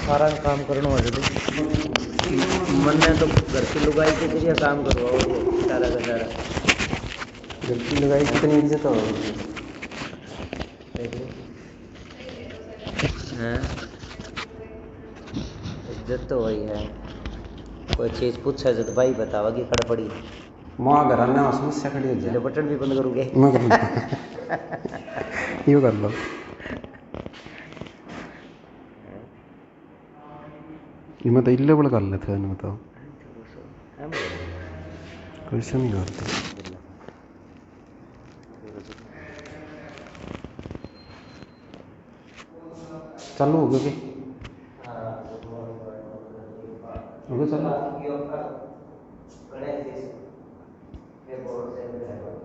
सारा काम करना हो जाता मन ने तो घर की लुगाई के जरिए काम करवाओ सारा का सारा। घर की लुगाई कितनी इज्जत हो इज्जत तो वही है। कोई चीज़ पूछा जाए तो भाई बतावा कि खड़ पड़ी माँ घर आने में समस्या खड़ी हो जाए। बटन भी बंद करोगे मैं कर लो यूँ कर लो। ये मैं तो इलेबल कर लेते हैं मैं तो कैसे नहीं करते। चालू हो गया हो गया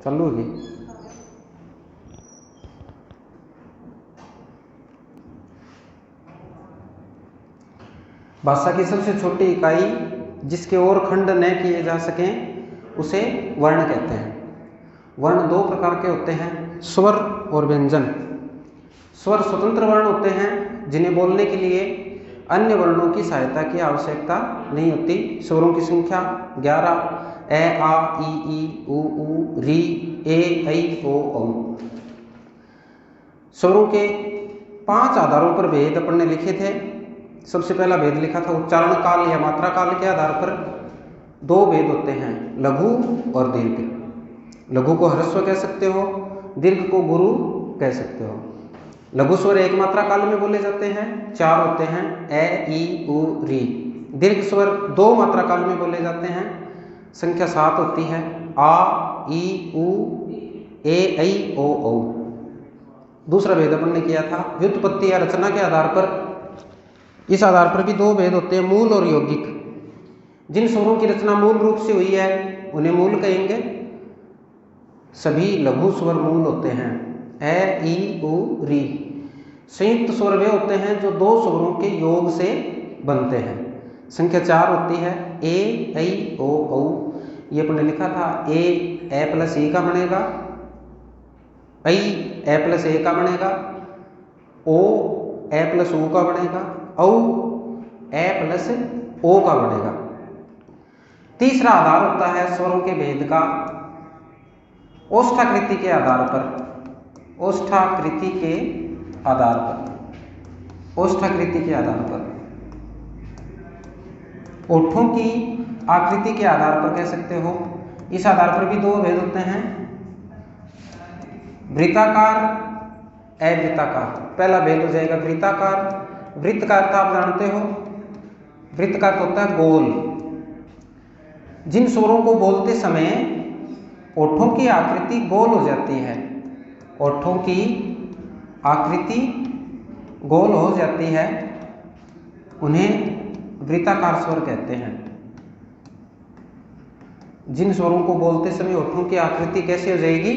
चालू हो गई। भाषा की सबसे छोटी इकाई जिसके और खंड न किए जा सकें उसे वर्ण कहते हैं। वर्ण दो प्रकार के होते हैं, स्वर और व्यंजन। स्वर स्वतंत्र वर्ण होते हैं जिन्हें बोलने के लिए अन्य वर्णों की सहायता की आवश्यकता नहीं होती। स्वरों की संख्या 11 ए आ ई उ री ए ऐ ओ औ। स्वरों के 5 आधारों पर भेद अपन ने लिखे थे। सबसे पहला भेद लिखा था उच्चारण काल या मात्रा काल के आधार पर। 2 भेद होते हैं, लघु और दीर्घ। लघु को ह्रस्व कह सकते हो, दीर्घ को गुरु कह सकते हो। लघु स्वर एक मात्रा काल में बोले जाते हैं, 4 होते हैं, ए ई उ री। दीर्घ स्वर 2 मात्रा काल में बोले जाते हैं, संख्या 7 होती है, आ ई उ ए ऐ ओ औ। दूसरा भेद अपन ने किया था व्युत्पत्ति या रचना के आधार पर। इस आधार पर भी 2 भेद होते हैं, मूल और यौगिक। जिन स्वरों की रचना मूल रूप से हुई है उन्हें मूल कहेंगे। सभी लघु स्वर मूल होते हैं, ए ई उ री। संयुक्त स्वर वे होते हैं जो 2 स्वरों के योग से बनते हैं। संख्या 4 होती है, ए ऐ ओ औ। ये अपने लिखा था ए प्लस ए का बनेगा, ऐ ए प्लस ए का बनेगा, ओ ए प्लस ओ का बनेगा, औ ए प्लस ओ का बनेगा। तीसरा आधार होता है स्वरों के भेद का ओष्ठाकृति के आधार पर। ओष्ठाकृति के आधार पर, ओष्ठाकृति के आधार पर, ओठों की आकृति के आधार पर कह सकते हो। इस आधार पर भी 2 भेद होते हैं, वृत्ताकार, अवृत्ताकार। पहला भेद हो जाएगा वृत्ताकार। वृत्त का अर्थ आप जानते हो, वृत्त का अर्थ होता है गोल। जिन स्वरों को बोलते समय ओठों की आकृति गोल हो जाती है, ओठों की आकृति गोल हो जाती है, उन्हें वृत्ताकार स्वर कहते हैं। जिन स्वरों को बोलते समय ओठों की आकृति कैसे हो जाएगी?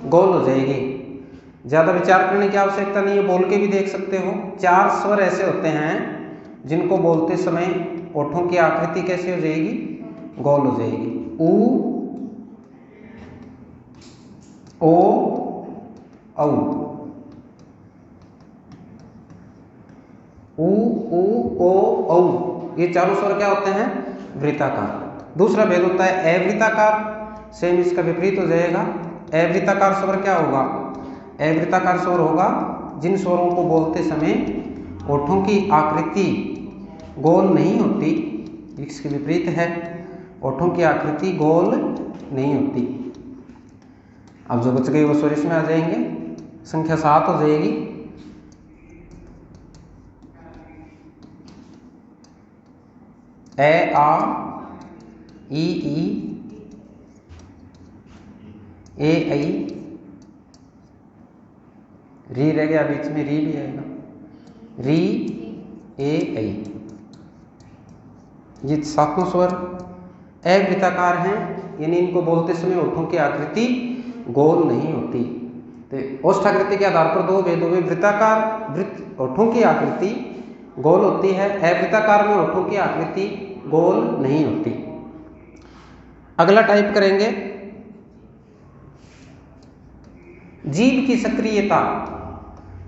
गोल हो जाएगी। ज़्यादा विचार करने की आवश्यकता नहीं है, बोल के भी देख सकते हो। 4 स्वर ऐसे होते हैं जिनको बोलते समय ओठों की आकृति कैसे हो जाएगी? गोल हो जाएगी। उ ओ औ। उ ओ औ। ये चारों स्वर क्या होते हैं? वृत्ताकार। दूसरा भेद होता है अवृत्ताकार। सेम इसका विपरीत हो जाएगा। अवृत्ताकार स्वर क्या होगा? अवृत्ताकार स्वर होगा जिन स्वरों को बोलते समय ओठों की आकृति गोल नहीं होती। इसके विपरीत है, ओठों की आकृति गोल नहीं होती। अब जो बच गए वो स्वर इसमें आ जाएंगे, संख्या 7 हो जाएगी। ए आ ई ए ऐ। री रह गया बीच में, री भी आएगा, री ए ऐ। ये 7 स्वर अवृत्ताकार हैं, यानी इनको बोलते समय ओठों की आकृति गोल नहीं होती। तो ओष्ठाकृति के आधार पर 2 भेद हुए। वृत्ताकार ओठों की आकृति गोल होती है, अवृत्ताकार में ओठों की आकृति गोल नहीं होती। अगला टाइप करेंगे जीभ की सक्रियता।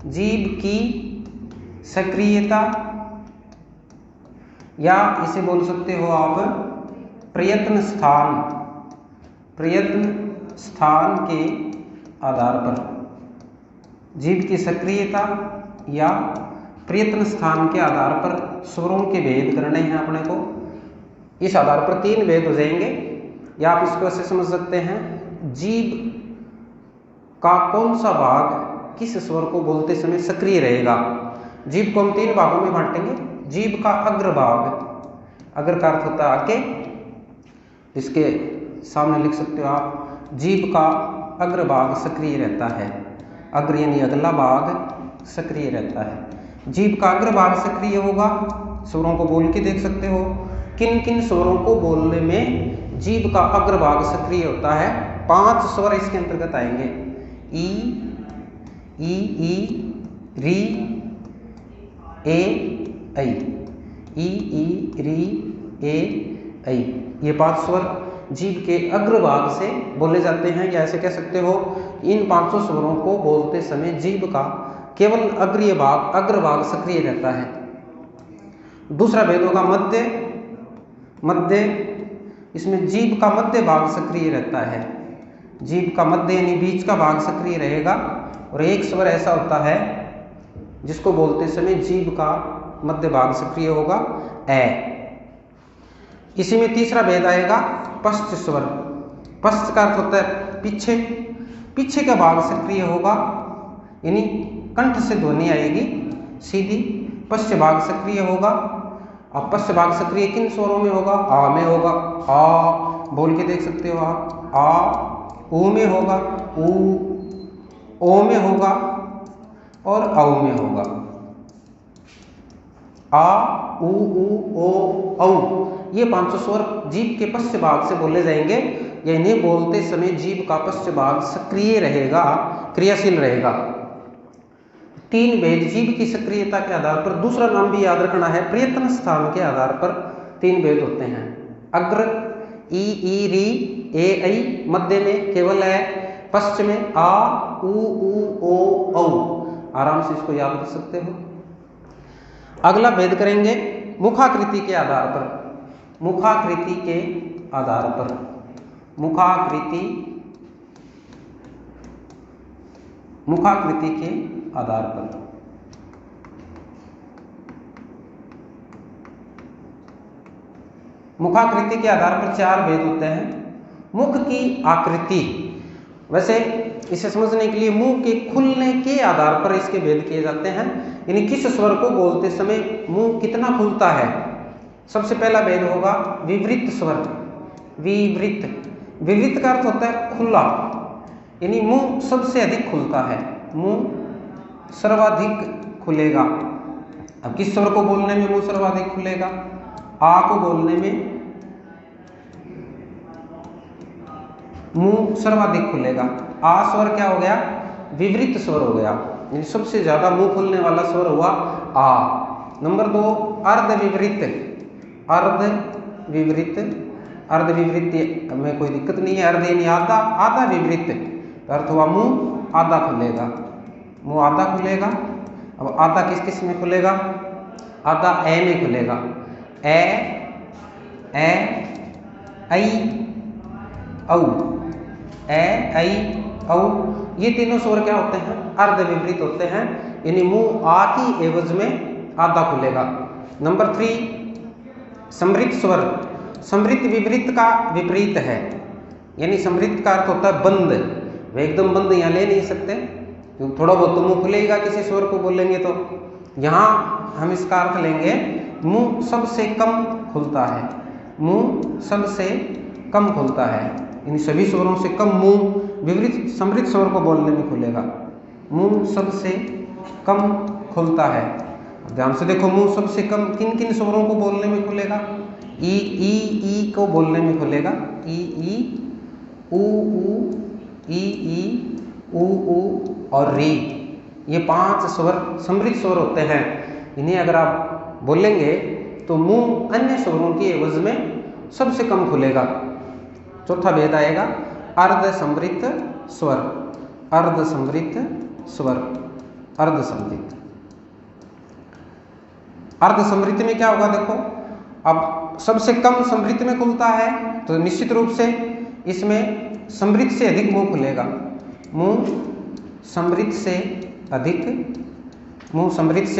जीभ की सक्रियता या इसे बोल सकते हो आप प्रयत्न स्थान के आधार पर। जीभ की सक्रियता या प्रयत्न स्थान के आधार पर स्वरों के भेद करने हैं अपने को। इस आधार पर 3 भेद हो जाएंगे, या आप इसको ऐसे समझ सकते हैं, जीभ का कौन सा भाग किस स्वर को बोलते समय सक्रिय रहेगा। जीभ को हम 3 भागों में बांटेंगे। जीभ का अग्रभाग, अग्र का अर्थ होता है आगे, इसके सामने लिख सकते हो आप, जीभ का अग्रभाग सक्रिय रहता है। अग्र यानी अगला भाग सक्रिय रहता है। जीभ का अग्रभाग सक्रिय होगा, स्वरों को बोल के देख सकते हो। किन किन स्वरों को बोलने में जीभ का अग्रभाग सक्रिय होता है? 5 स्वर इसके अंतर्गत आएंगे। ई, री, ए, ऐ। ई, री, ए, ऐ। ये 5 स्वर जीभ के अग्रभाग से बोले जाते हैं, या ऐसे कह सकते हो इन 500 स्वरों को बोलते समय जीभ का केवल अग्रभाग सक्रिय रहता है। दूसरा भेद होगा मध्य। इसमें जीभ का मध्य भाग सक्रिय रहता है। जीभ का मध्य यानी बीच का भाग सक्रिय रहेगा। और एक स्वर ऐसा होता है जिसको बोलते समय जीभ का मध्य भाग सक्रिय होगा, ए। इसी में तीसरा भेद आएगा पश्च स्वर। पश्च का अर्थ होता है पीछे का भाग सक्रिय होगा, यानी कंठ से ध्वनि आएगी सीधी, पश्च भाग सक्रिय होगा। अब पश्च भाग सक्रिय किन स्वरों में होगा? आ में होगा, आ बोल के देख सकते हो आप, आ। ऊ में होगा, ओ में होगा, और औ में होगा। आ, ऊ, ओ, औ। ये 500 स्वर जीभ के पश्च भाग से बोले जाएंगे, या इन्हें बोलते समय जीभ का पश्च भाग सक्रिय रहेगा, क्रियाशील रहेगा। 3 भेद जीभ की सक्रियता के आधार पर। दूसरा नाम भी याद रखना है, प्रयत्न स्थान के आधार पर 3 भेद होते हैं। अग्र ई, री, ए, ऐ, मध्य में केवल है, पश्च में आ, ऊ, ओ, औ। आराम से इसको याद कर सकते हो। अगला भेद करेंगे मुखाकृति के आधार पर। मुखाकृति के आधार पर मुखाकृति के आधार पर 4 भेद होते हैं। मुख की आकृति, वैसे इसे समझने के लिए मुंह के खुलने के आधार पर इसके भेद किए जाते हैं, यानी किस स्वर को बोलते समय मुंह कितना खुलता है। सबसे पहला भेद होगा विवृत स्वर। विवृत का अर्थ होता है खुला, यानी मुंह सबसे अधिक खुलता है, मुंह सर्वाधिक खुलेगा। अब किस स्वर को बोलने में मुंह सर्वाधिक खुलेगा? आ को बोलने में मुंह सर्वाधिक खुलेगा। आ स्वर क्या हो गया? विवृत स्वर हो गया, यानी सबसे ज्यादा मुंह खुलने वाला स्वर हुआ आ। नंबर 2 अर्धविवृत में कोई दिक्कत नहीं है, अर्ध यानी आधा विवृत अर्थ हुआ मुंह आधा खुलेगा, मुंह आधा खुलेगा। अब आधा किस में खुलेगा? आधा ए में खुलेगा। ए, ऐ, औ। ए, ऐ, औ। ये तीनों स्वर क्या होते हैं? अर्धविवृत होते हैं, यानी मुंह आ की एवज में आधा खुलेगा। नंबर 3 समृत स्वर। समृत विवृत का विपरीत है, यानी समृत का अर्थ होता है बंद। वे एकदम बंद यहाँ ले नहीं सकते, क्योंकि थोड़ा बहुत तो मुंह खुलेगा किसी स्वर को बोलेंगे तो। यहाँ हम इसका अर्थ लेंगे मुंह सबसे कम खुलता है, मुंह सबसे कम खुलता है, इन सभी स्वरों से कम मुंह विवृत समृत स्वर को बोलने में खुलेगा, मुंह सबसे कम खुलता है। ध्यान से देखो, मुंह सबसे कम किन किन स्वरों को बोलने में खुलेगा? ई को बोलने में खुलेगा, ई, ऊ, ई, ऊ और री। ये 5 स्वर समृत स्वर होते हैं। इन्हें अगर आप बोलेंगे तो मुंह अन्य स्वरों की एवज में सबसे कम खुलेगा। चौथा भेद आएगा अर्धसमृत स्वर। अर्धसमृत में क्या होगा? देखो, अब सबसे कम समृद्ध में खुलता है तो निश्चित रूप से इसमें समृद्ध से अधिक मुंह खुलेगा। मुंह समृद्ध से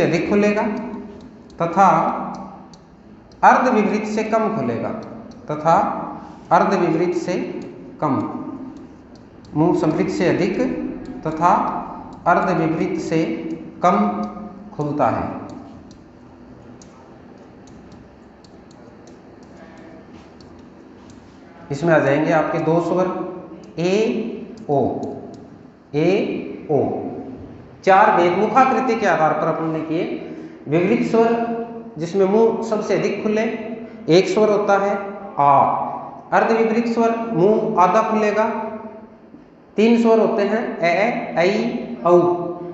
अधिक खुलेगा तथा अर्धविवृत से कम खुलेगा मुंह समृद्ध से अधिक तथा अर्धविवृत से कम खुलता है। इसमें आ जाएंगे आपके दो स्वर ए ओ। चार भेद मुखाकृति के आधार पर अपन ने किए। विवृत स्वर जिसमें मुंह सबसे अधिक खुले, एक स्वर होता है आ। अर्धविवृत स्वर मुंह आधा खुलेगा, तीन स्वर होते हैं ए ऐ औ।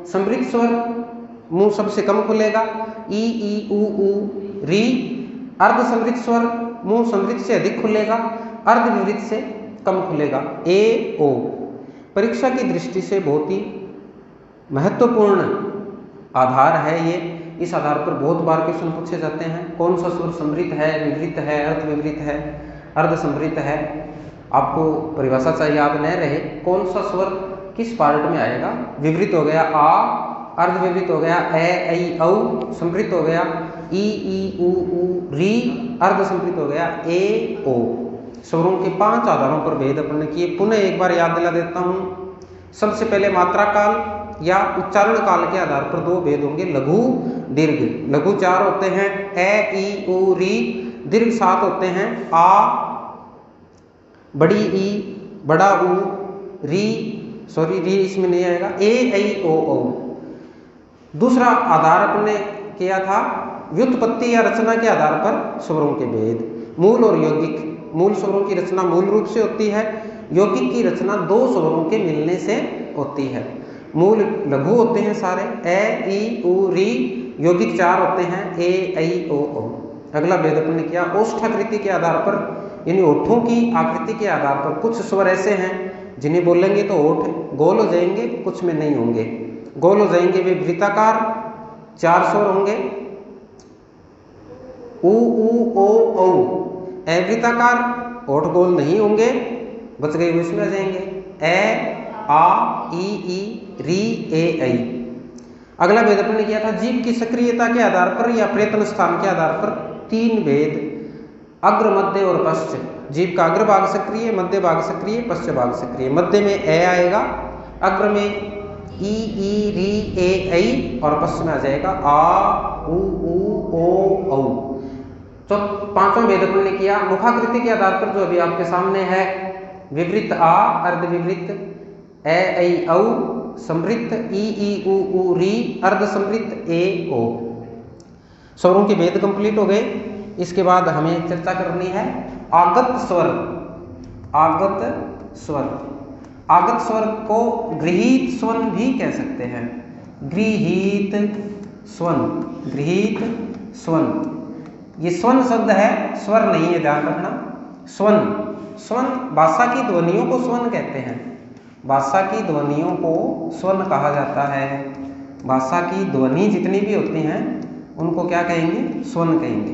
समृद्ध स्वर मुंह सबसे कम खुलेगा, ई ऊ री। अर्धसमृद्ध स्वर मुंह समृद्ध से अधिक खुलेगा, अर्धविवृत से कम खुलेगा, ए ओ। परीक्षा की दृष्टि से बहुत ही महत्वपूर्ण आधार है ये। इस आधार पर बहुत बार क्वेश्चन पूछे जाते हैं। कौन सा स्वर समृद्ध है, विवृत है, अर्धविवृत है, अर्धसमृद्ध है। आपको परिभाषा चाहिए, याद न रहे कौन सा स्वर किस पार्ट में आएगा। विवृत हो गया आ, अर्धविवृत हो गया ए ऐ औ, समृद्ध हो गया ई ऊ री, अर्धसमृद्ध हो गया ए ओ। स्वरों के 5 आधारों पर भेद अपन ने किए। पुनः एक बार याद दिला देता हूँ। सबसे पहले मात्रा काल या उच्चारण काल के आधार पर 2 भेद होंगे, लघु दीर्घ। लघु 4 होते हैं ए ई ऊ री, दीर्घ 7 होते हैं आ, बड़ी ई, बड़ा ऊ, री इसमें नहीं आएगा, ए ऐ ओ। दूसरा आधार अपने किया था व्युत्पत्ति या रचना के आधार पर स्वरों के भेद। मूल और यौगिक। मूल स्वरों की रचना मूल रूप से होती है, यौगिक की रचना 2 स्वरों के मिलने से होती है। मूल लघु होते हैं सारे ए ई ऊ री, यौगिक 4 होते हैं ए ऐ ओ। अगला भेद अपन ने किया ओष्ठाकृति के आधार पर, यानी ओठों की आकृति के आधार पर। कुछ स्वर ऐसे हैं जिन्हें बोलेंगे तो ओठ गोल हो जाएंगे, कुछ में नहीं होंगे। गोल हो जाएंगे वे वृत्ताकार, 4 स्वर होंगे ऊ ओ औ। अवृत्ताकार, ओठ गोल नहीं होंगे, बच गए उसमें आ जाएंगे ए आ ई री ए ऐ। अगला भेद अपन ने किया था जीभ की सक्रियता के आधार पर या प्रयत्न स्थान के आधार पर 3 भेद, अग्र मध्य और पश्च। जीभ का अग्र भाग सक्रिय, मध्य भाग सक्रिय, पश्च भाग सक्रिय। मध्य में ए आएगा, अग्र में ई री ए ऐ और पश्च में आ जाएगा आ ऊ ओ औ। तो 5वां भेद अपन ने किया मुखाकृति के आधार पर, जो अभी आपके सामने है। विवृत आ, अर्धविवृत ए ऐ औ, समृद्ध ई ऊ री, अर्धसमृद्ध ए ओ। स्वरों के भेद कंप्लीट हो गए। इसके बाद हमें चर्चा करनी है आगत स्वर। आगत स्वर को गृहीत स्वन भी कह सकते हैं। गृहीत स्वन। ये स्वन शब्द है, स्वर नहीं है, ध्यान रखना। स्वन भाषा की ध्वनियों को स्वन कहते हैं। भाषा की ध्वनियों को स्वन कहा जाता है। भाषा की ध्वनि जितनी भी होती हैं उनको क्या कहेंगे? स्वन कहेंगे।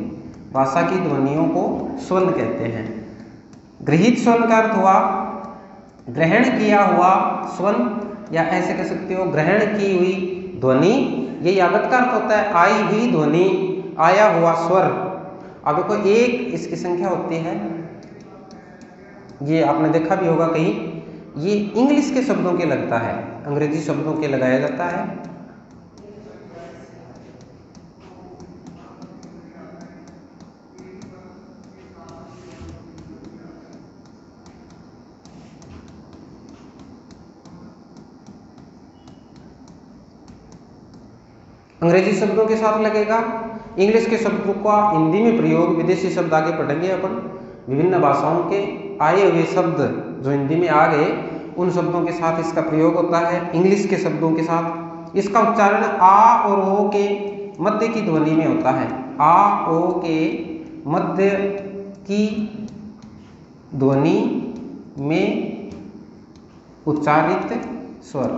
भाषा की ध्वनियों को स्वन कहते हैं। गृहीत स्वन का अर्थ हुआ ग्रहण किया हुआ स्वन, या ऐसे कह सकते हो ग्रहण की हुई ध्वनि। ये आगत का अर्थ होता है आई हुई ध्वनि, आया हुआ स्वर। अब देखो एक इसकी संख्या होती है, ये आपने देखा भी होगा कहीं, ये इंग्लिश के शब्दों के लगता है, अंग्रेजी शब्दों के लगाया जाता है। अंग्रेजी शब्दों के साथ लगेगा, इंग्लिश के शब्दों का हिंदी में प्रयोग, विदेशी शब्द आगे पढ़ेंगे अपन। विभिन्न भाषाओं के आए हुए शब्द जो हिंदी में आ गए, उन शब्दों के साथ इसका प्रयोग होता है, इंग्लिश के शब्दों के साथ। इसका उच्चारण आ और ओ के मध्य की ध्वनि में होता है। आ ओ के मध्य की ध्वनि में उच्चारित स्वर।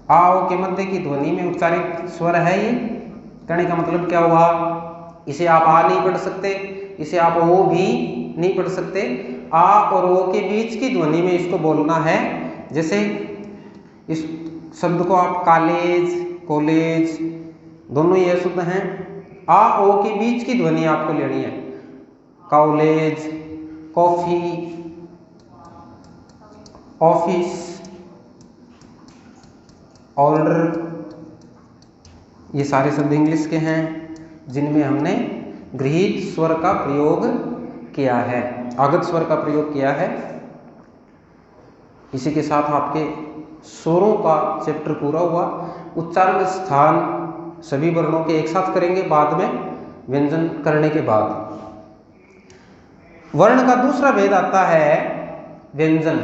आ ओ के मध्य की ध्वनि में उच्चारित स्वर है ये। कहने का मतलब क्या हुआ? इसे आप आ नहीं पढ़ सकते, इसे आप ओ भी नहीं पढ़ सकते। आ और ओ के बीच की ध्वनि में इसको बोलना है। जैसे इस शब्द को आप कॉलेज, कॉलेज दोनों ये शुद्ध हैं। आ ओ के बीच की ध्वनि आपको लेनी है। कॉलेज, कॉफी, ऑफिस, ऑर्डर, ये सारे शब्द इंग्लिश के हैं जिनमें हमने गृहीत स्वर का प्रयोग किया है, आगत स्वर का प्रयोग किया है। इसी के साथ आपके स्वरों का चैप्टर पूरा हुआ। उच्चारण स्थान सभी वर्णों के एक साथ करेंगे बाद में, व्यंजन करने के बाद। वर्ण का दूसरा भेद आता है व्यंजन।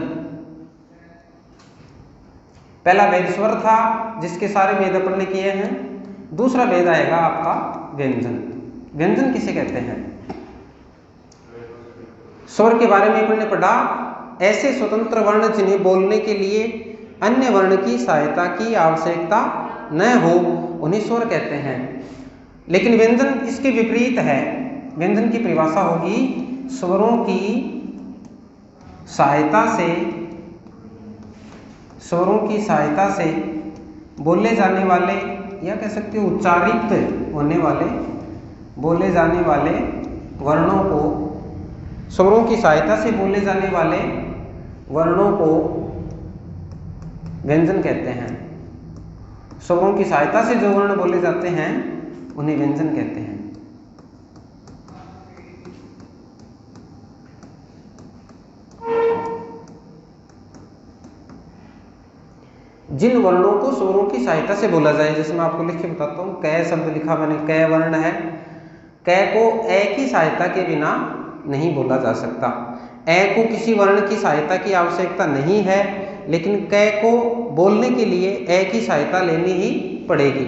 पहला भेद स्वर था जिसके सारे भेद अपन ने किए हैं। दूसरा भेद आएगा आपका व्यंजन। व्यंजन किसे कहते हैं? स्वर के बारे में अपन ने पढ़ा, ऐसे स्वतंत्र वर्ण जिन्हें बोलने के लिए अन्य वर्ण की सहायता की आवश्यकता न हो उन्हें स्वर कहते हैं। लेकिन व्यंजन इसके विपरीत है। व्यंजन की परिभाषा होगी स्वरों की सहायता से बोले जाने वाले, या कह सकते हो उच्चारित होने वाले, बोले जाने वाले वर्णों को, स्वरों की सहायता से बोले जाने वाले वर्णों को व्यंजन कहते हैं। स्वरों की सहायता से जो वर्ण बोले जाते हैं उन्हें व्यंजन कहते हैं। जिन वर्णों को स्वरों की सहायता से बोला जाए, जैसे मैं आपको लिख के बताता हूँ, कै शब्द लिखा मैंने, कै वर्ण है। कै को ए की सहायता के बिना नहीं बोला जा सकता। ए को किसी वर्ण की सहायता की आवश्यकता नहीं है, लेकिन कै को बोलने के लिए ए की सहायता लेनी ही पड़ेगी।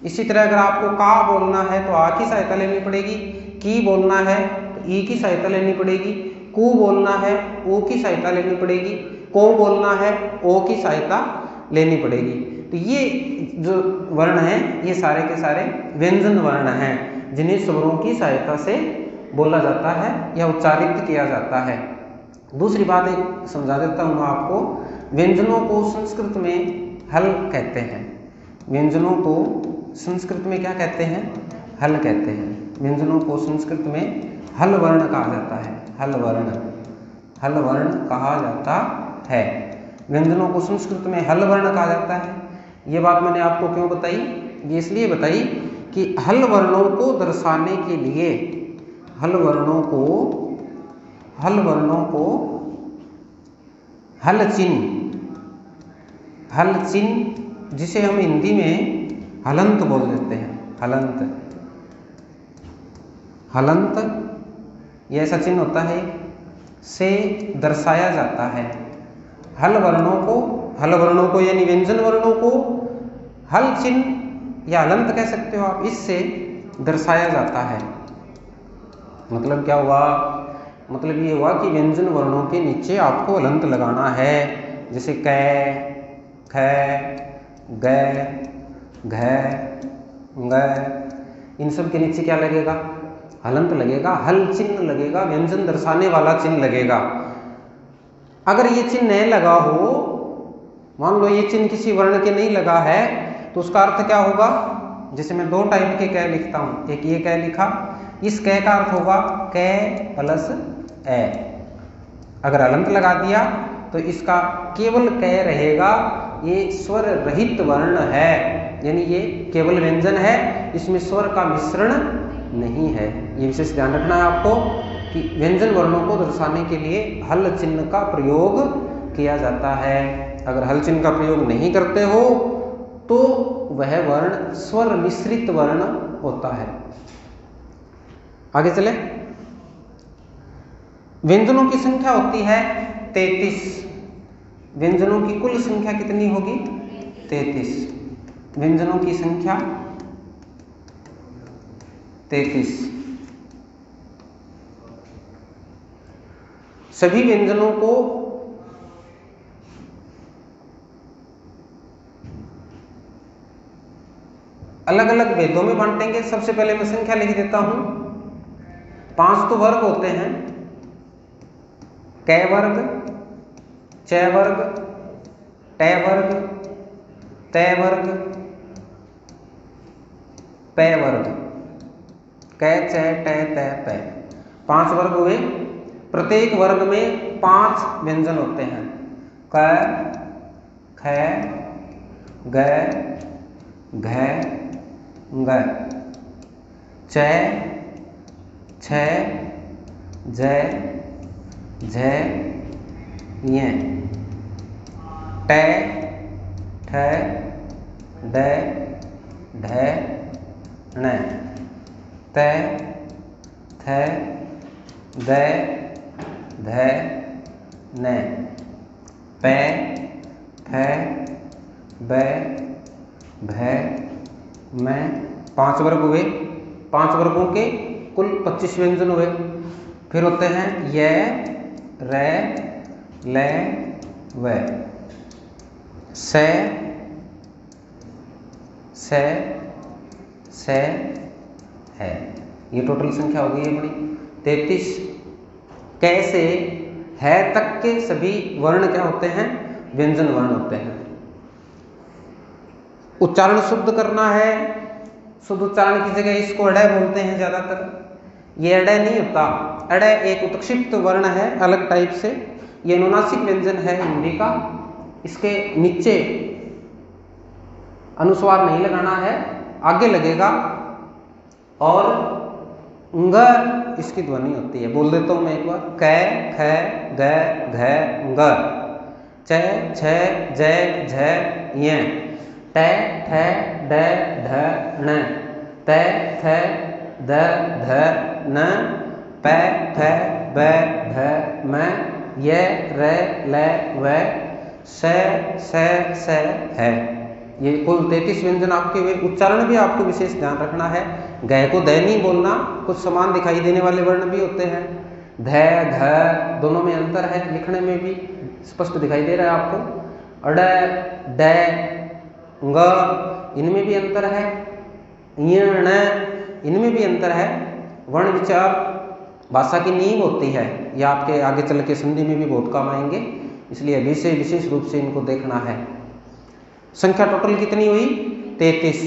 इसी तरह अगर आपको का बोलना है तो आ की सहायता लेनी पड़ेगी, की बोलना है तो ई की सहायता लेनी पड़ेगी, कु बोलना है ओ की सहायता लेनी पड़ेगी, को बोलना है ओ की सहायता लेनी पड़ेगी। तो ये जो वर्ण हैं ये सारे के सारे व्यंजन वर्ण हैं जिन्हें स्वरों की सहायता से बोला जाता है या उच्चारित किया जाता है। दूसरी बात एक समझा देता हूँ मैं आपको। व्यंजनों को संस्कृत में हल कहते हैं। व्यंजनों को संस्कृत में क्या कहते हैं? हल कहते हैं। व्यंजनों को संस्कृत में हल वर्ण कहा जाता है। हल वर्ण, हल वर्ण कहा जाता है। व्यंजनों को संस्कृत में हल वर्ण कहा जाता है। ये बात मैंने आपको क्यों बताई? ये इसलिए बताई कि हल वर्णों को दर्शाने के लिए, हल वर्णों को हल चिन्ह, जिसे हम हिंदी में हलंत बोल देते हैं। हलंत ये ऐसा चिन्ह होता है से दर्शाया जाता है। हल वर्णों को यानी व्यंजन वर्णों को हल चिन्ह या हलंत कह सकते हो आप, इससे दर्शाया जाता है। मतलब क्या हुआ? मतलब ये हुआ कि व्यंजन वर्णों के नीचे आपको हलंत लगाना है। जैसे कै, ख, ग, घ, ङ, इन सब के नीचे क्या लगेगा? हलंत लगेगा, हल चिन्ह लगेगा, व्यंजन दर्शाने वाला चिन्ह लगेगा। अगर ये चिन्ह नहीं लगा हो, मान लो ये चिन्ह किसी वर्ण के नहीं लगा है, तो उसका अर्थ क्या होगा? जैसे मैं दो टाइप के कै लिखता हूँ, एक ये कै लिखा, इस कै का अर्थ होगा कै प्लस ए। अगर हलंत लगा दिया तो इसका केवल कै रहेगा। ये स्वर रहित वर्ण है, यानी ये केवल व्यंजन है, इसमें स्वर का मिश्रण नहीं है। ये विशेष ध्यान रखना है आपको कि व्यंजन वर्णों को दर्शाने के लिए हल चिन्ह का प्रयोग किया जाता है। अगर हल चिन्ह का प्रयोग नहीं करते हो तो वह वर्ण स्वर मिश्रित वर्ण होता है। आगे चले। व्यंजनों की संख्या होती है 33। व्यंजनों की कुल संख्या कितनी होगी? 33। व्यंजनों की संख्या 33। सभी व्यंजनों को अलग अलग भेदों में बांटेंगे। सबसे पहले मैं संख्या लिख देता हूं। 5 तो वर्ग होते हैं, कै वर्ग, च वर्ग, ट वर्ग, त वर्ग, प वर्ग, कै च ट त प, 5 वर्ग हुए। प्रत्येक वर्ग में 5 व्यंजन होते हैं, क, ख, ग, घ, ङ, च, छ, ज, झ, ञ, ट, ठ, ड, ढ, ण, त, थ, द, ध, न, प, फ, ब, भ, म, 5 वर्ग हुए। 5 वर्गों के कुल 25 व्यंजन हुए। फिर होते हैं य, र, ल, व, स, है। ये टोटल संख्या हो गई अपनी 33। कैसे है तक के सभी वर्ण क्या होते हैं? व्यंजन वर्ण होते हैं। उच्चारण शुद्ध करना है, शुद्ध उच्चारण की जगह इसको अड़य बोलते हैं ज्यादातर। ये अड़य नहीं होता, अड़य एक उत्क्षिप्त वर्ण है अलग टाइप से। ये अनुनासिक व्यंजन है हिंदी का। इसके नीचे अनुस्वार नहीं लगाना है, आगे लगेगा और ङ इसकी ध्वनि होती है। बोल देता हूं मैं एक बार, क, ख, ग, घ, ङ, च, छ, ज, झ, ञ, ट, ठ, ड, ढ, ण, त, थ, द, ध, न, प, फ, ब, भ, म, य, र, ल, व, स, है। ये कुल 33 व्यंजन आपके हुए। उच्चारण भी आपको विशेष ध्यान रखना है। ग को द नहीं बोलना, कुछ समान दिखाई देने वाले वर्ण भी होते हैं। ध, घ दोनों में अंतर है, लिखने में भी स्पष्ट दिखाई दे रहा है आपको। अड, ड, ङ इनमें भी अंतर है। ञ, ण इनमें भी अंतर है। वर्ण विचार भाषा की नींव होती है। यह आपके आगे चल के संधि में भी बहुत काम आएंगे, इसलिए अभी से विशेष रूप से इनको देखना है। संख्या टोटल कितनी हुई? 33।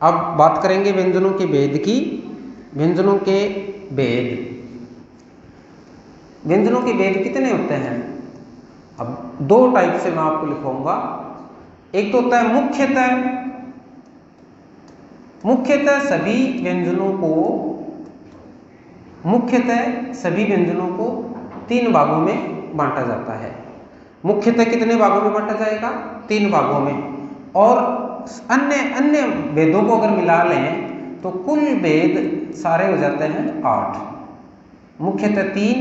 अब बात करेंगे व्यंजनों के भेद की। व्यंजनों के भेद, व्यंजनों के भेद कितने होते हैं? अब 2 टाइप से मैं आपको लिखवाऊंगा। एक तो होता है मुख्यतः सभी व्यंजनों को 3 भागों में बांटा जाता है। मुख्यतः कितने भागों में बांटा जाएगा? 3 भागों में। और अन्य भेदों को अगर मिला लें तो कुल भेद सारे हो जाते हैं 8। मुख्यतः 3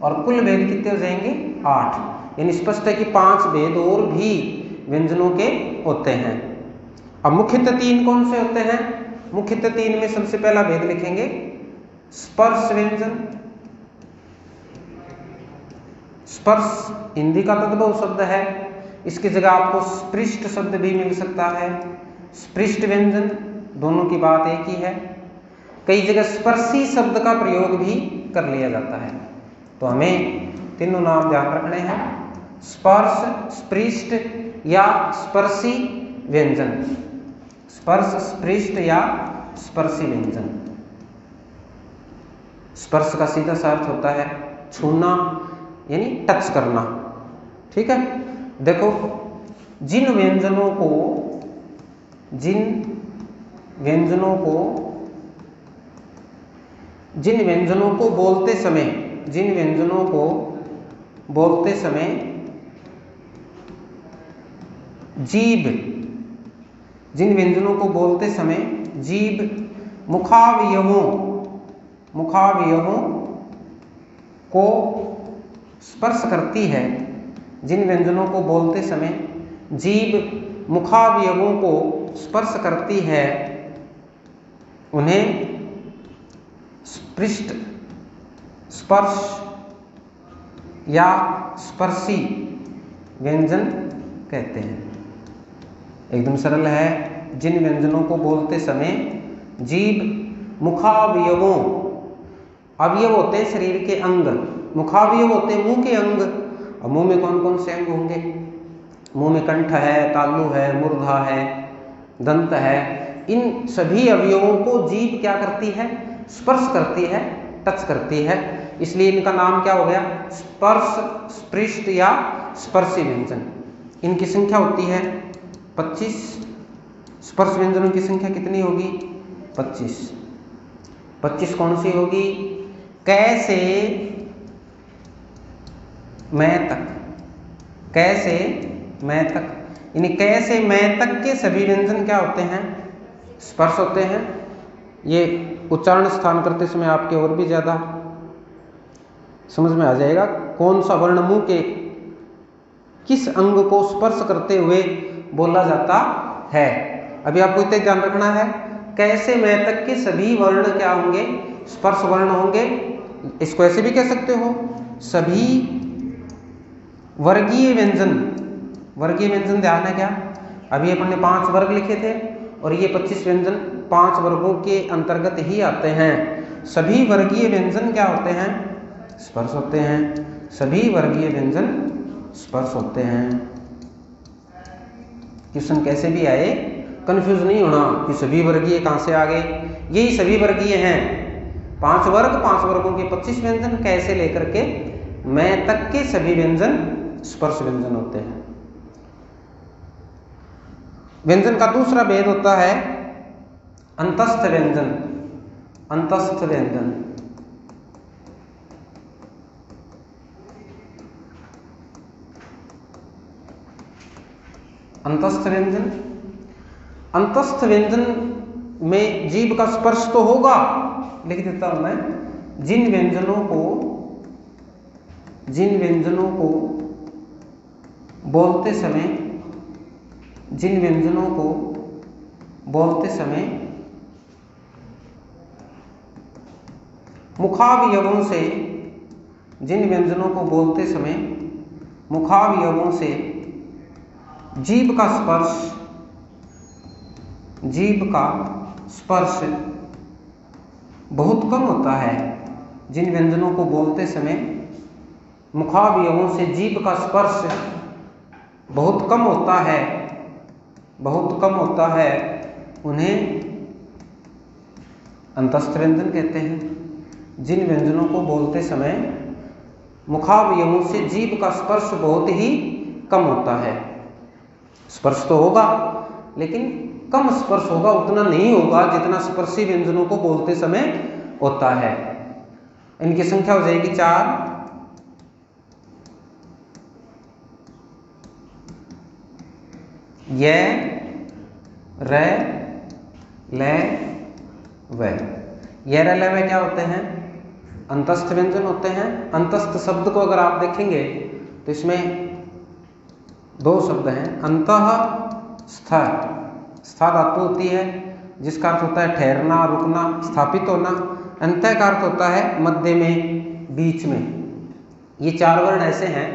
और कुल भेद कितने हो जाएंगे? 8। यानी स्पष्ट है कि 5 भेद और भी व्यंजनों के होते हैं। अब मुख्यतः 3 कौन से होते हैं? मुख्यतः 3 में सबसे पहला भेद लिखेंगे स्पर्श व्यंजन। स्पर्श हिंदी का तद्भव शब्द है, इसकी जगह आपको स्पृष्ट शब्द भी मिल सकता है। स्पृष्ट व्यंजन, दोनों की बात एक ही है। कई जगह स्पर्शी शब्द का प्रयोग भी कर लिया जाता है, तो हमें तीनों नाम ध्यान रखने हैं। स्पर्श, स्पृष्ट या स्पर्शी व्यंजन। स्पर्श, स्पृष्ट या स्पर्शी व्यंजन। स्पर्श का सीधा सा अर्थ होता है छूना, यानी टच करना। ठीक है, देखो जिन व्यंजनों को बोलते समय जीभ मुखावयवों को स्पर्श करती है। जिन व्यंजनों को बोलते समय जीभ मुखावयवों को स्पर्श करती है, उन्हें स्पृष्ट, स्पर्श या स्पर्शी व्यंजन कहते हैं। एकदम सरल है। जिन व्यंजनों को बोलते समय जीभ मुखावयवों अवयव होते हैं शरीर के अंग, मुखावयव होते हैं मुंह के अंग। और मुंह में कौन कौन से अंग होंगे? मुंह में कंठ है, तालु है, मूर्धा है, दंत है। इन सभी अवयवों को जीभ क्या करती है? स्पर्श करती है, टच करती है। इसलिए इनका नाम क्या हो गया? स्पर्श, स्पृष्ट या स्पर्शी व्यंजन। इनकी संख्या होती है 25। स्पर्श व्यंजनों की संख्या कितनी होगी? 25। 25 कौन सी होगी? कैसे मैं तक, कैसे मैं तक, यानी कैसे मैं तक के सभी व्यंजन क्या होते हैं? स्पर्श होते हैं। ये उच्चारण स्थान करते समय आपके और भी ज्यादा समझ में आ जाएगा कौन सा वर्ण मुंह के किस अंग को स्पर्श करते हुए बोला जाता है। अभी आपको इतना ध्यान रखना है, कैसे मैं तक के सभी वर्ण क्या होंगे? स्पर्श वर्ण होंगे। इसको ऐसे भी कह सकते हो, सभी वर्गीय व्यंजन। वर्गीय व्यंजन ध्यान है क्या? अभी अपन ने 5 वर्ग लिखे थे और ये 25 व्यंजन 5 वर्गों के अंतर्गत ही आते हैं। सभी वर्गीय व्यंजन क्या होते हैं? स्पर्श होते हैं। सभी वर्गीय व्यंजन स्पर्श होते हैं। क्वेश्चन कैसे भी आए कंफ्यूज नहीं होना कि सभी वर्गीय कहां से आ गए। यही सभी वर्गीय हैं। 5 वर्ग, 5 वर्गों के 25 व्यंजन, कैसे लेकर के मैं तक के सभी व्यंजन स्पर्श व्यंजन होते हैं। व्यंजन का दूसरा भेद होता है अंतस्थ व्यंजन। अंतस्थ व्यंजन, अंतस्थ व्यंजन। अंतस्थ व्यंजन में जीभ का स्पर्श तो होगा, लिख देता हूं मैं, जिन व्यंजनों को बोलते समय, जिन व्यंजनों को बोलते समय मुखावयवों से, जिन व्यंजनों को बोलते समय मुखावयवों से जीभ का स्पर्श, जीभ का स्पर्श बहुत कम होता है। जिन व्यंजनों को बोलते समय मुखावयवों से जीभ का स्पर्श बहुत कम होता है, बहुत कम होता है, उन्हें अंतस्थ व्यंजन कहते हैं। जिन व्यंजनों को बोलते समय मुखावयवों से जीभ का स्पर्श बहुत ही कम होता है। स्पर्श तो होगा लेकिन कम स्पर्श होगा, उतना नहीं होगा जितना स्पर्शी व्यंजनों को बोलते समय होता है। इनकी संख्या हो जाएगी 4। य, र, ल, व। य, र, ल, व क्या होते हैं? अंतस्थ व्यंजन होते हैं। अंतस्थ शब्द को अगर आप देखेंगे तो इसमें 2 शब्द हैं। अंतः स्थ, स्था धातु होती है जिसका अर्थ होता है ठहरना, रुकना, स्थापित होना। अंतः का अर्थ होता है मध्य में, बीच में। ये 4 वर्ण ऐसे हैं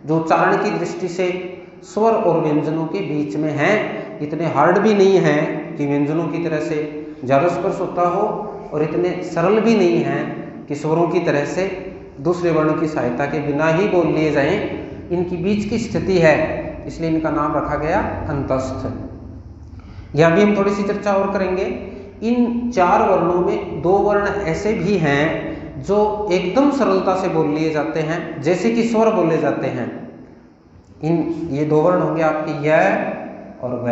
जो उच्चारण की दृष्टि से स्वर और व्यंजनों के बीच में हैं। इतने हार्ड भी नहीं हैं कि व्यंजनों की तरह से ज्यादा स्पर्श होता हो और इतने सरल भी नहीं हैं कि स्वरों की तरह से दूसरे वर्ण की सहायता के बिना ही बोल लिए जाएं। इनकी बीच की स्थिति है, इसलिए इनका नाम रखा गया अंतस्थ। यहां भी हम थोड़ी सी चर्चा और करेंगे। इन 4 वर्णों में 2 वर्ण ऐसे भी हैं जो एकदम सरलता से बोल लिए जाते हैं, जैसे कि स्वर बोले जाते हैं। ये 2 वर्ण होंगे आपके य और व।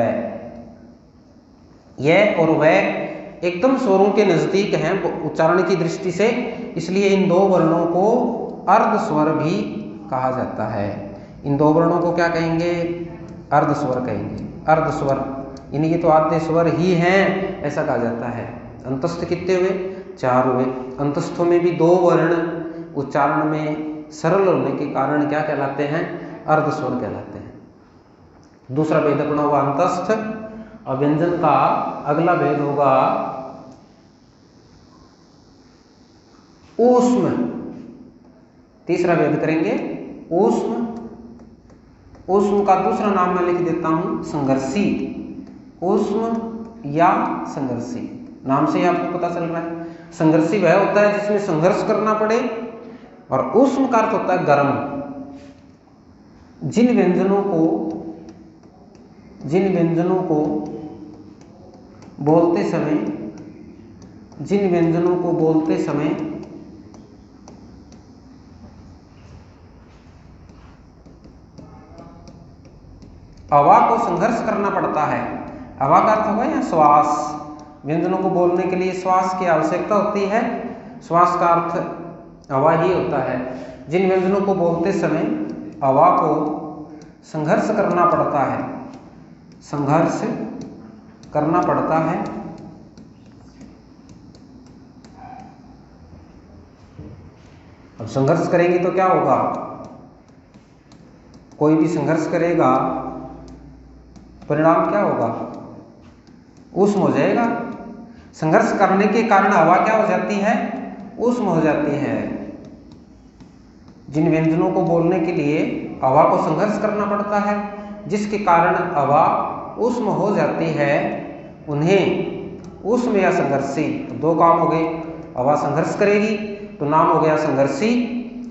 य और व एकदम स्वरों के नजदीक हैं उच्चारण की दृष्टि से, इसलिए इन 2 वर्णों को अर्ध स्वर भी कहा जाता है। इन 2 वर्णों को क्या कहेंगे? अर्ध स्वर कहेंगे। अर्ध स्वर यानी ये तो आद्य स्वर ही हैं ऐसा कहा जाता है। अंतस्थ कितने हुए? 4 हुए। अंतस्थों में भी 2 वर्ण उच्चारण में सरल होने के कारण क्या कहलाते हैं? अर्ध स्वर कहलाते हैं। दूसरा भेद अपना होगा अंतस्थ। और व्यंजन का अगला भेद होगा ऊष्म। तीसरा भेद करेंगे ऊष्म। ऊष्म का दूसरा नाम मैं लिख देता हूं संघर्षी। ऊष्म या संघर्षी, नाम से ही आपको पता चल रहा है। संघर्षी वह होता है जिसमें संघर्ष करना पड़े, और ऊष्म का अर्थ होता है गर्म। जिन व्यंजनों को बोलते समय हवा को संघर्ष करना पड़ता है। हवा का अर्थ होगा या श्वास। व्यंजनों को बोलने के लिए श्वास की आवश्यकता होती है। श्वास का अर्थ हवा ही होता है। जिन व्यंजनों को बोलते समय हवा को संघर्ष करना पड़ता है, अब संघर्ष करेंगे तो क्या होगा? कोई भी संघर्ष करेगा, परिणाम क्या होगा? ऊष्म हो जाएगा। संघर्ष करने के कारण हवा क्या हो जाती है? ऊष्म हो जाती है। जिन व्यंजनों को बोलने के लिए हवा को संघर्ष करना पड़ता है, जिसके कारण हवा ऊष्म हो जाती है, उन्हें ऊष्म या संघर्षी, दो काम हो गए। हवा संघर्ष करेगी तो नाम हो गया संघर्षी,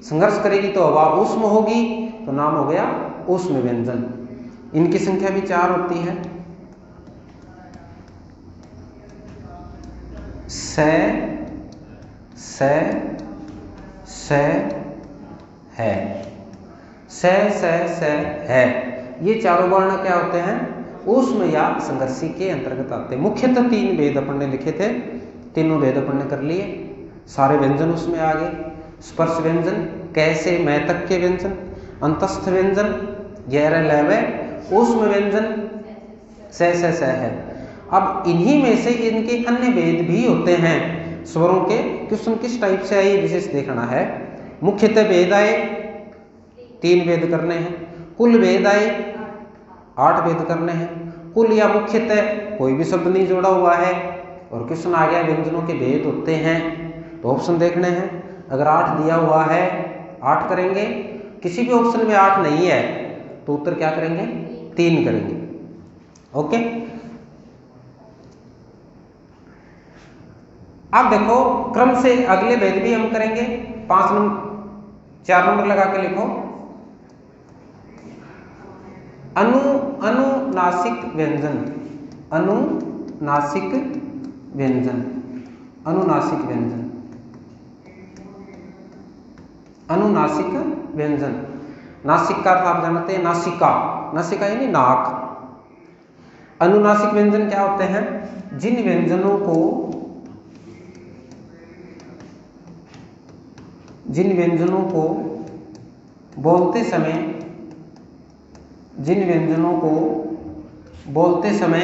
संघर्ष करेगी तो हवा ऊष्म होगी तो नाम हो गया ऊष्म व्यंजन। इनकी संख्या भी 4 होती है। स है। ये चारों वर्ण क्या होते हैं? ऊष्म या संघर्षी के अंतर्गत आते हैं। मुख्यतः 3 भेद अपन ने लिखे थे, तीनों भेद अपन ने कर लिए। सारे व्यंजन उसमें आ गए। स्पर्श व्यंजन, कैसे मैं तक के व्यंजन, अंतस्थ व्यंजन, गैर लैवे, ऊष्म व्यंजन, स है। अब इन्हीं में से इनके अन्य भेद भी होते हैं स्वरों के। क्वेश्चन किस टाइप से आए विशेष देखना है। मुख्यतः भेद आए 3 भेद करने हैं, कुल भेद आए 8 भेद करने हैं। कुल या मुख्यतः कोई भी शब्द नहीं जोड़ा हुआ है, और क्वेश्चन आ गया व्यंजनों के भेद होते हैं, तो ऑप्शन देखने हैं। अगर 8 दिया हुआ है 8 करेंगे, किसी भी ऑप्शन में 8 नहीं है तो उत्तर क्या करेंगे? 3 करेंगे। ओके, अब देखो क्रम से अगले भेद भी हम करेंगे। 4 नंबर लगा के लिखो। अनुनासिक व्यंजन, अनुनासिक व्यंजन, अनुनासिक व्यंजन, अनुनासिक व्यंजन। नासिक का अर्थ आप जानते हैं, नासिका, नासिका यानी नाक। अनुनासिक व्यंजन क्या होते हैं? जिन व्यंजनों को बोलते समय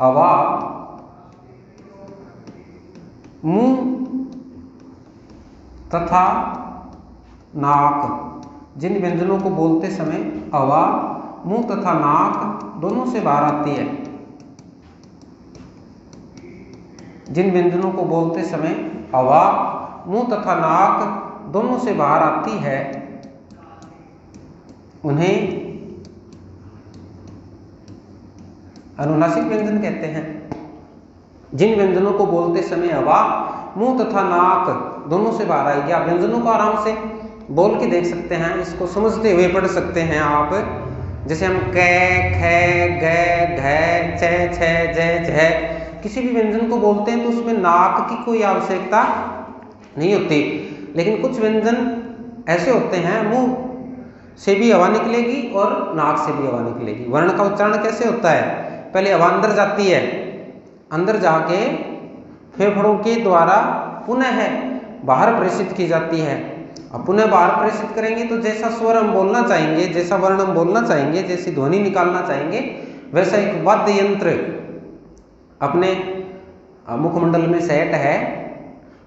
हवा मुंह तथा नाक, जिन व्यंजनों को बोलते समय हवा मुंह तथा नाक दोनों से बाहर आती है। जिन व्यंजनों को बोलते समय हवा मुंह तथा नाक दोनों से बाहर आती है, उन्हें अनुनासिक व्यंजन कहते हैं। जिन व्यंजनों को बोलते समय हवा मुंह तथा नाक दोनों से बाहर आएगी। आप व्यंजनों को आराम से बोल के देख सकते हैं, इसको समझते हुए पढ़ सकते हैं आप। जैसे हम कै, खे, गे, घे, छे, छे, जे, झे, किसी भी व्यंजन को बोलते हैं तो उसमें नाक की कोई आवश्यकता नहीं होती। लेकिन कुछ व्यंजन ऐसे होते हैं मुंह से भी हवा निकलेगी और नाक से भी हवा निकलेगी। वर्ण का उच्चारण कैसे होता है? पहले हवा अंदर जाती है, अंदर जाके फेफड़ों के द्वारा पुनः बाहर प्रेषित की जाती है। अब पुनः बाहर प्रेषित करेंगे तो जैसा स्वर हम बोलना चाहेंगे, जैसा वर्ण हम बोलना चाहेंगे, जैसी ध्वनि निकालना चाहेंगे, वैसा एक वाद्य यंत्र अपने मुखमंडल में सेट है।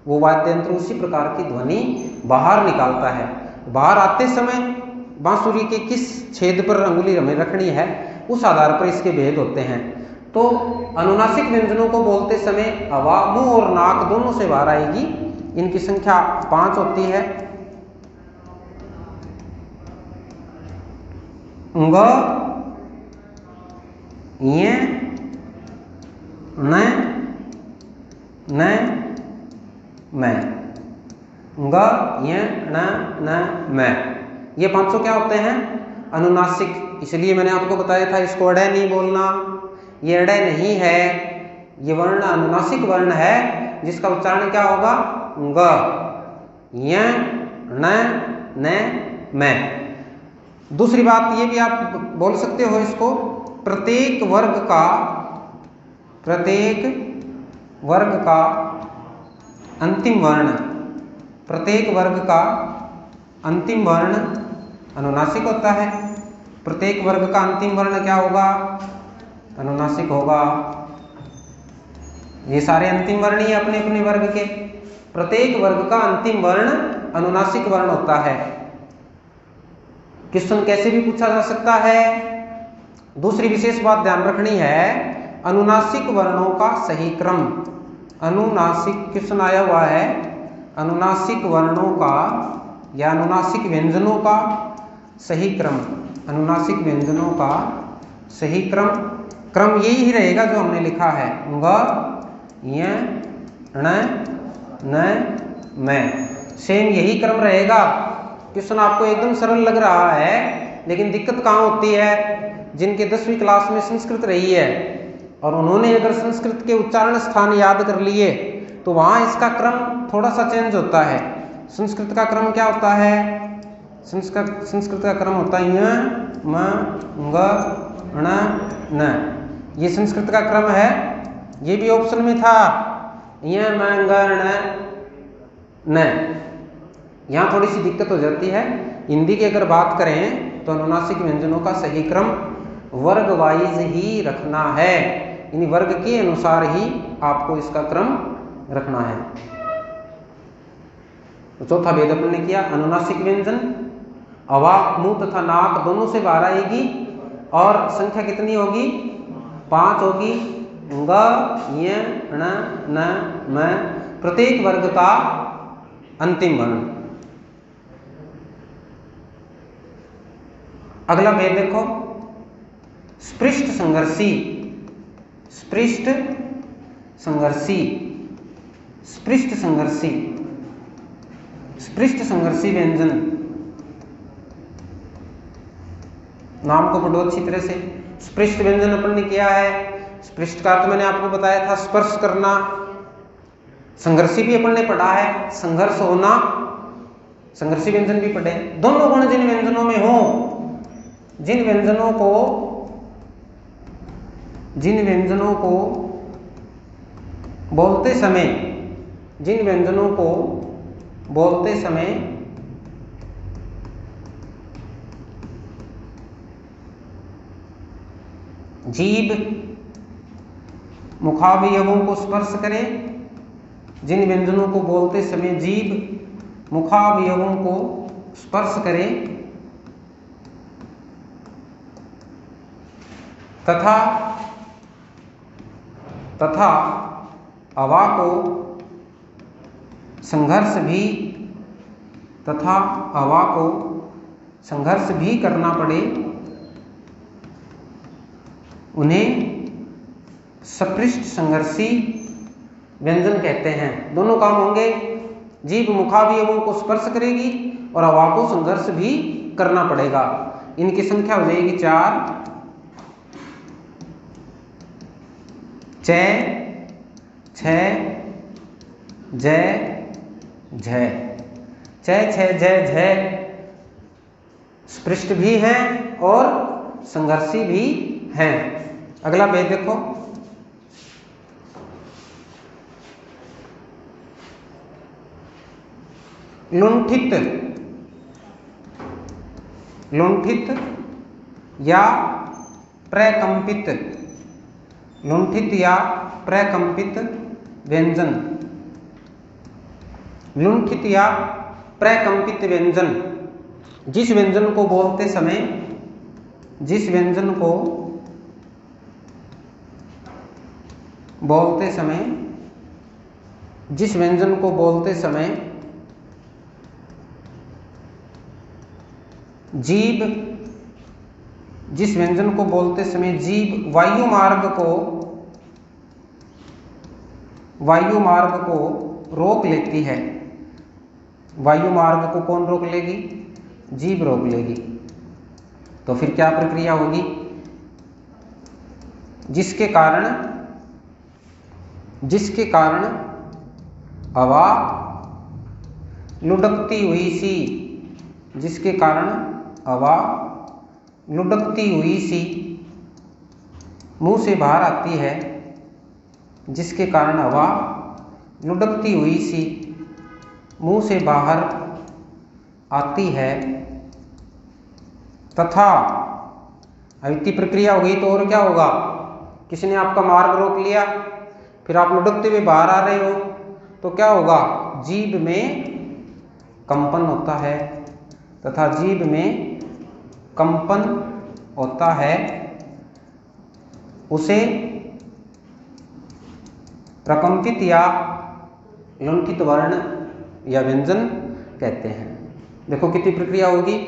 वो वाद्य यंत्र उसी प्रकार की ध्वनि बाहर निकालता है। बाहर आते समय बांसुरी के किस छेद पर अंगुली हमें रखनी है, उस आधार पर इसके भेद होते हैं। तो अनुनासिक व्यंजनों को बोलते समय हवा मुंह और नाक दोनों से बाहर आएगी। इनकी संख्या 5 होती है। ग, य, न, ग, य, ण, न, म। ये 500 क्या होते हैं? अनुनासिक। इसलिए मैंने आपको बताया था इसको अड़े नहीं बोलना। ये अड़े नहीं है, ये वर्ण अनुनासिक वर्ण है जिसका उच्चारण क्या होगा? ग, य, ण, न, म। दूसरी बात ये भी आप बोल सकते हो इसको, प्रत्येक वर्ग का अंतिम वर्ण, प्रत्येक वर्ग का अंतिम वर्ण अनुनासिक होता है। प्रत्येक वर्ग का अंतिम वर्ण क्या होगा? अनुनासिक होगा। ये सारे अंतिम वर्ण ही अपने अपने वर्ग के, प्रत्येक वर्ग का अंतिम वर्ण अनुनासिक वर्ण होता है। क्वेश्चन कैसे भी पूछा जा सकता है। दूसरी विशेष बात ध्यान रखनी है, अनुनासिक वर्णों का सही क्रम। अनुनासिक क्वेश्चन आया हुआ है, अनुनासिक वर्णों का या अनुनासिक व्यंजनों का सही क्रम। अनुनासिक व्यंजनों का सही क्रम, क्रम यही रहेगा जो हमने लिखा है, ग, य, ण, न, म। सेम यही क्रम रहेगा। क्वेश्चन आपको एकदम सरल लग रहा है, लेकिन दिक्कत कहाँ होती है? जिनके 10वीं क्लास में संस्कृत रही है और उन्होंने अगर संस्कृत के उच्चारण स्थान याद कर लिए तो वहाँ इसका क्रम थोड़ा सा चेंज होता है। संस्कृत का क्रम क्या होता है? संस्कृत का क्रम होता है य, म, ग, ण, न। ये संस्कृत का क्रम है, ये भी ऑप्शन में था, य, म, ग, ण, न। यहाँ थोड़ी सी दिक्कत हो जाती है। हिंदी की अगर बात करें तो अनुनासिक व्यंजनों का सही क्रम वर्ग वाइज ही रखना है, यानी वर्ग के अनुसार ही आपको इसका क्रम रखना है। तो चौथा भेद अपन ने किया, अनुनासिक व्यंजन अवा, मुंह तथा नाक दोनों से बाहर आएगी और संख्या कितनी होगी? 5 होगी। ग, य, ण, न, म, प्रत्येक वर्ग का अंतिम वर्ण। अगला भेद देखो, स्पृष्ट संघर्षी, स्पृष्ट संघर्षी, स्पृष्ट संघर्षी, स्पृष्ट संघर्षी व्यंजन। नाम को पढ़ो अच्छी तरह से। स्पृष्ट व्यंजन अपन ने किया है, स्पृष्ट का अर्थ मैंने आपको बताया था स्पर्श करना। संघर्षी भी अपन ने पढ़ा है, संघर्ष होना। संघर्षी व्यंजन भी पढ़े। दोनों गुण जिन व्यंजनों में हो, जिन व्यंजनों को बोलते समय, जिन व्यंजनों को बोलते समय जीभ मुखावयवों को स्पर्श करे, जिन व्यंजनों को बोलते समय जीभ मुखावयवों को स्पर्श करे तथा अवा को संघर्ष भी करना पड़े, उन्हें सपृष्ठ संघर्षी व्यंजन कहते हैं। दोनों काम होंगे, जीभ मुखावयवों को स्पर्श करेगी और अवा को संघर्ष भी करना पड़ेगा। इनकी संख्या हो जाएगी 4। च, छ, ज, झ। च, छ, ज, झ स्पृष्ट भी हैं और संघर्षी भी हैं। अगला भेद देखो, लुंठित, लुंठित या प्रकंपित, लुंठित या प्रकंपित व्यंजन। लुंठित या प्रकंपित व्यंजन, जिस व्यंजन को बोलते समय, जिस व्यंजन को बोलते समय, जिस व्यंजन को बोलते समय जीभ, जिस व्यंजन को बोलते समय जीभ वायु मार्ग को रोक लेती है, वायु मार्ग को कौन रोक लेगी? जीभ रोक लेगी। तो फिर क्या प्रक्रिया होगी? जिसके कारण हवा लुढ़कती हुई सी, जिसके कारण हवा लुढ़कती हुई सी मुंह से बाहर आती है, जिसके कारण हवा लुढ़कती हुई सी मुंह से बाहर आती है तथा ऐसी प्रक्रिया हुई तो और क्या होगा? किसी ने आपका मार्ग रोक लिया, फिर आप लुढ़कते हुए बाहर आ रहे हो तो क्या होगा? जीभ में कंपन होता है तथा जीभ में कंपन होता है उसे प्रकंपित या लुंठित वर्ण या व्यंजन कहते हैं। देखो कितनी प्रक्रिया होगी।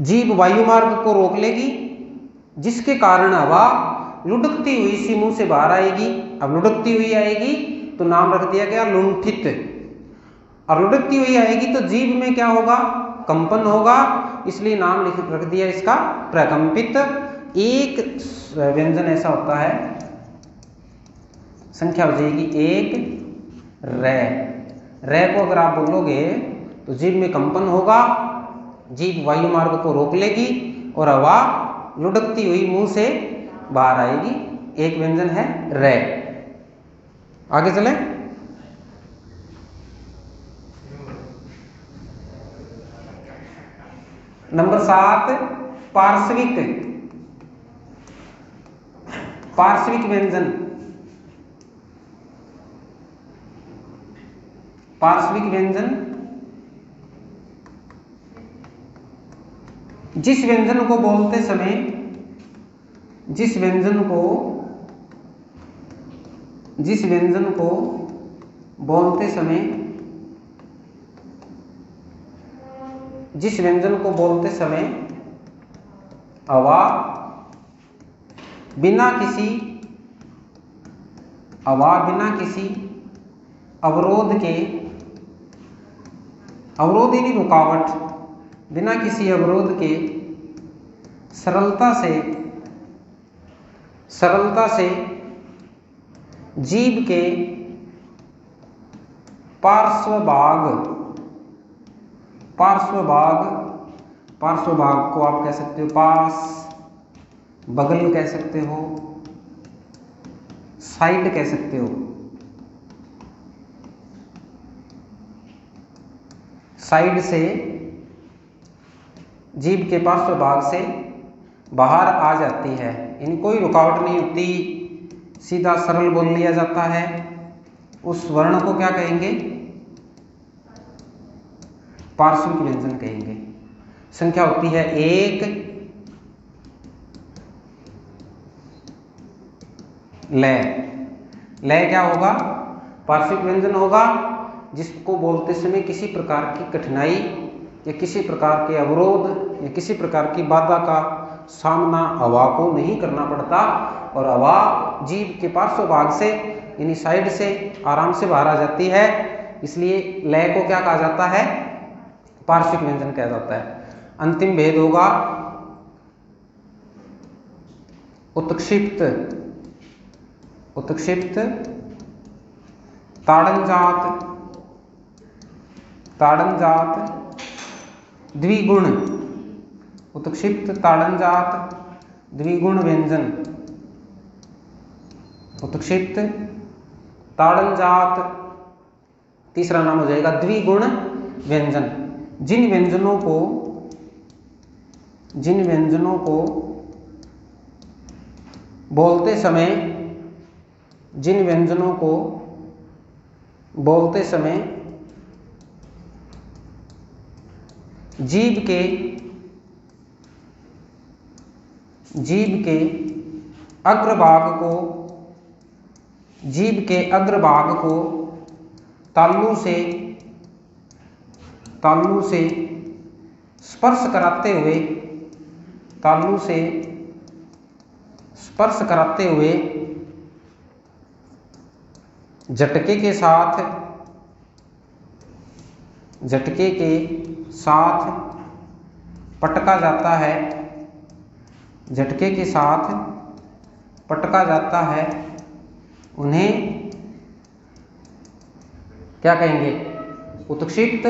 जीभ वायु मार्ग को रोक लेगी, जिसके कारण हवा लुढ़कती हुई सी मुंह से बाहर आएगी। अब लुढ़कती हुई आएगी तो नाम रख दिया गया लुंठित, और लुढ़कती हुई आएगी तो जीभ में क्या होगा? कंपन होगा, इसलिए नाम रख दिया इसका प्रकंपित। एक व्यंजन ऐसा होता है, संख्या हो जाएगी 1 रे को अगर आप बोलोगे तो जीभ में कंपन होगा, जीभ वायु मार्ग को रोक लेगी और हवा लुढ़कती हुई मुंह से बाहर आएगी। एक व्यंजन है रे। आगे चले। नंबर 7 पार्श्विक व्यंजन। पार्श्विक व्यंजन जिस व्यंजन को बोलते समय जिस व्यंजन को बोलते समय हवा बिना किसी अवरोध यानी रुकावट, बिना किसी अवरोध के सरलता से जीभ के पार्श्व भाग को आप कह सकते हो पास, बगल कह सकते हो, साइड कह सकते हो। साइड से जीभ के पार्श्व भाग से बाहर आ जाती है, इन कोई रुकावट नहीं होती, सीधा सरल बोल लिया जाता है। उस वर्ण को क्या कहेंगे? पार्श्विक व्यंजन कहेंगे। संख्या होती है 1 लय क्या होगा? पार्श्विक व्यंजन होगा जिसको बोलते समय किसी प्रकार की कठिनाई या किसी प्रकार के अवरोध या किसी प्रकार की बाधा का सामना हवा को नहीं करना पड़ता और हवा जीभ के पार्श्व भाग से यानी साइड से आराम से बाहर आ जाती है। इसलिए लय को क्या कहा जाता है? पार्श्विक व्यंजन कहा जाता है। अंतिम भेद होगा उत्क्षिप्त, ताड़नजात, द्विगुण, उत्क्षिप्त ताड़नजात द्विगुण व्यंजन। उत्क्षिप्त ताड़नजात तीसरा नाम हो जाएगा द्विगुण व्यंजन। जिन व्यंजनों को बोलते समय जीभ के अग्रभाग को तालू से स्पर्श कराते हुए झटके के साथ झटके के साथ पटका जाता है, झटके के साथ पटका जाता है, उन्हें क्या कहेंगे? उत्क्षिप्त,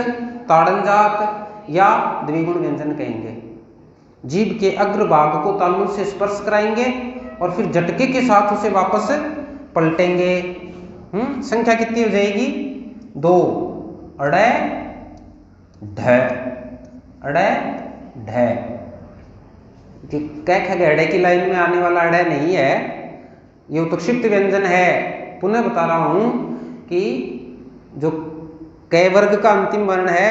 ताड़नजात या द्विगुण व्यंजन कहेंगे। जीभ के अग्रभाग को तालु से स्पर्श कराएंगे और फिर झटके के साथ उसे वापस पलटेंगे। संख्या कितनी हो जाएगी? 2। अड़े ढ, अड़े ढ। क ख ग अड़े की लाइन में आने वाला अड़े नहीं है, ये उत्क्षिप्त व्यंजन है। पुनः बता रहा हूं कि जो क वर्ग का अंतिम वर्ण है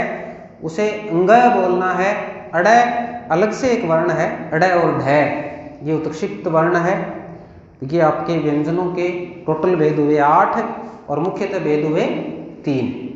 उसे अंग बोलना है, अड़े अलग से एक वर्ण है, अड़े और ढ, ये उत्क्षिप्त वर्ण है। ये आपके व्यंजनों के टोटल भेद हुए 8 और मुख्यतः भेद हुए 3।